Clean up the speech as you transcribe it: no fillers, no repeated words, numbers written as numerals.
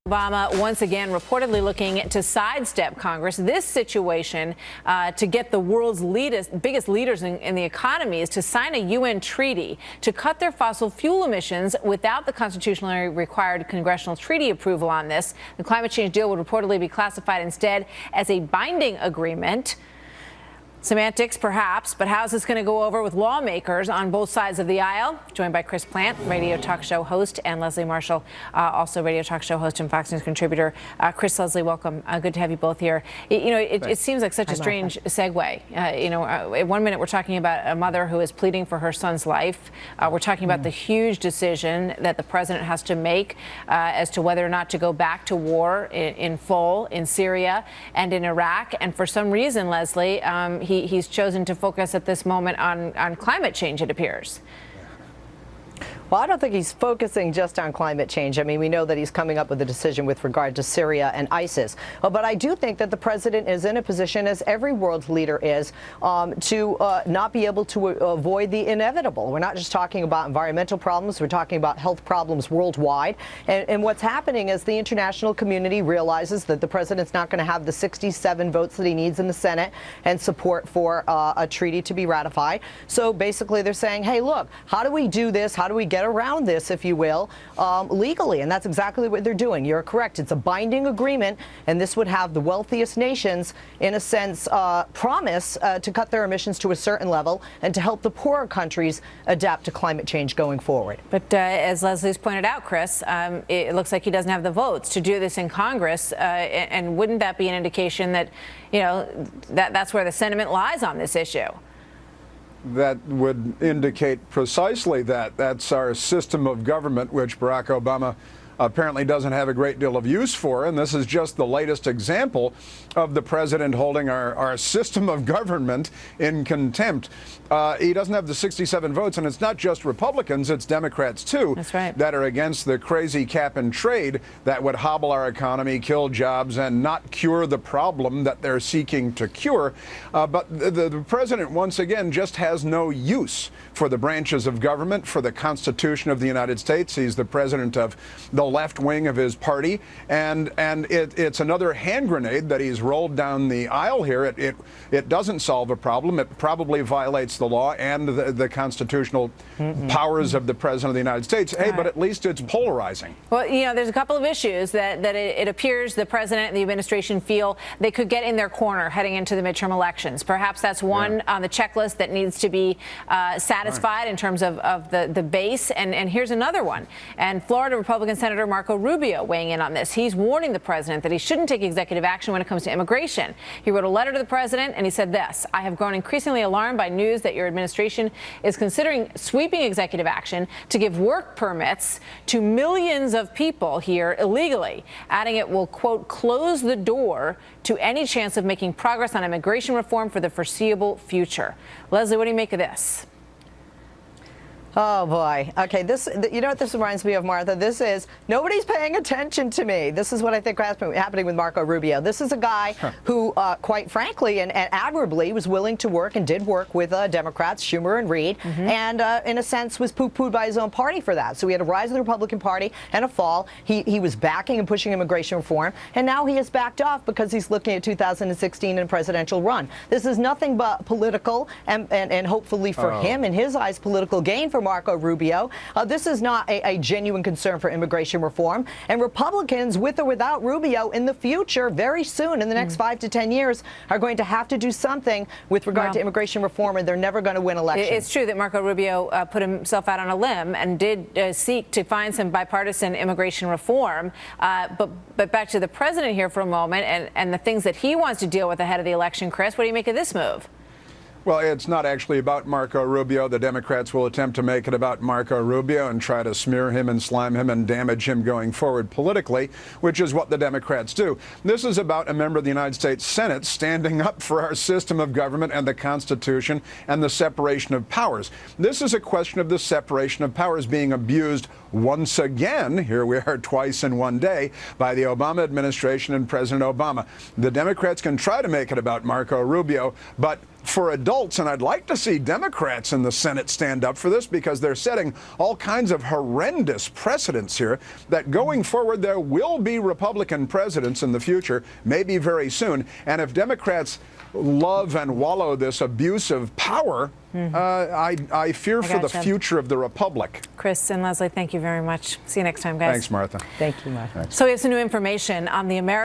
Obama once again reportedly looking to sidestep Congress. This situation to get the world's biggest leaders in the economy is to sign a UN treaty to cut their fossil fuel emissions without the constitutionally required congressional treaty approval on this. The climate change deal would reportedly be classified instead as a binding agreement. Semantics, perhaps, but how's this going to go over with lawmakers on both sides of the aisle? Joined by Chris Plant, radio talk show host, and Leslie Marshall, also radio talk show host and Fox News contributor. Chris, Leslie, welcome. Good to have you both here. It seems like such a strange segue. At 1 minute we're talking about a mother who is pleading for her son's life. We're talking about the huge decision that the president has to make as to whether or not to go back to war in full in Syria and in Iraq. And for some reason, Leslie, he's chosen to focus at this moment on climate change, it appears. Well, I don't think he's focusing just on climate change. I mean, we know that he's coming up with a decision with regard to Syria and ISIS. But I do think that the president is in a position, as every world leader is, to not be able to avoid the inevitable. We're not just talking about environmental problems. We're talking about health problems worldwide. And what's happening is the international community realizes that the president's not going to have the 67 votes that he needs in the Senate and support for a treaty to be ratified. So basically they're saying, hey, look, how do we do this? How do we get around this, if you will, legally? And that's exactly what they're doing. You're correct. It's a binding agreement, and this would have the wealthiest nations, in a sense, promise to cut their emissions to a certain level and to help the poorer countries adapt to climate change going forward. But as Leslie's pointed out, Chris, it looks like he doesn't have the votes to do this in Congress. And wouldn't that be an indication that, that's where the sentiment lies on this issue? That would indicate precisely that. That's our system of government, which Barack Obama apparently doesn't have a great deal of use for. And this is just the latest example of the president holding our system of government in contempt. He doesn't have the 67 votes, and it's not just Republicans, it's Democrats, too. That's right. That are against the crazy cap and trade that would hobble our economy, kill jobs, and not cure the problem that they're seeking to cure. But the president, once again, just has no use for the branches of government, for the Constitution of the United States. He's the president of the left wing of his party, and it's another hand grenade that he's rolled down the aisle here. It doesn't solve a problem. It probably violates the law and the constitutional powers of the president of the United States. Hey, but at least it's polarizing. Well, there's a couple of issues that it appears the president and the administration feel they could get in their corner heading into the midterm elections. Perhaps that's one on the checklist that needs to be satisfied in terms of the base. And here's another one. And Florida Republican Senator Marco Rubio weighing in on this. He's warning the president that he shouldn't take executive action when it comes to immigration. He wrote a letter to the president and he said this: I have grown increasingly alarmed by news that your administration is considering sweeping executive action to give work permits to millions of people here illegally, adding it will, quote, close the door to any chance of making progress on immigration reform for the foreseeable future. Leslie, what do you make of this? Oh, boy. Okay, you know what this reminds me of, Martha? This is, nobody's paying attention to me. This is what I think happening with Marco Rubio. This is a guy who, quite frankly and admirably, was willing to work and did work with Democrats, Schumer and Reid, and in a sense was poo-pooed by his own party for that. So we had a rise of the Republican Party and a fall. He was backing and pushing immigration reform, and now he has backed off because he's looking at 2016 and a presidential run. This is nothing but political and hopefully for him, in his eyes, political gain for Marco Rubio. This is not a genuine concern for immigration reform. And Republicans, with or without Rubio, in the future, very soon, in the next 5 to 10 years, are going to have to do something with regard to immigration reform, and they're never going to win elections. It's true that Marco Rubio put himself out on a limb and did seek to find some bipartisan immigration reform. But back to the president here for a moment and the things that he wants to deal with ahead of the election. Chris, what do you make of this move? Well, it's not actually about Marco Rubio. The Democrats will attempt to make it about Marco Rubio and try to smear him and slime him and damage him going forward politically, which is what the Democrats do. This is about a member of the United States Senate standing up for our system of government and the Constitution and the separation of powers. This is a question of the separation of powers being abused once again, here we are twice in one day, by the Obama administration and President Obama. The Democrats can try to make it about Marco Rubio, but for adults, and I'd like to see Democrats in the Senate stand up for this, because they're setting all kinds of horrendous precedents here that going forward there will be Republican presidents in the future, maybe very soon. And if Democrats love and wallow this abuse of power, I fear for the future of the republic. Chris and Leslie, thank you very much. See you next time, guys. Thanks, Martha. Thank you, Martha. So we have some new information on the American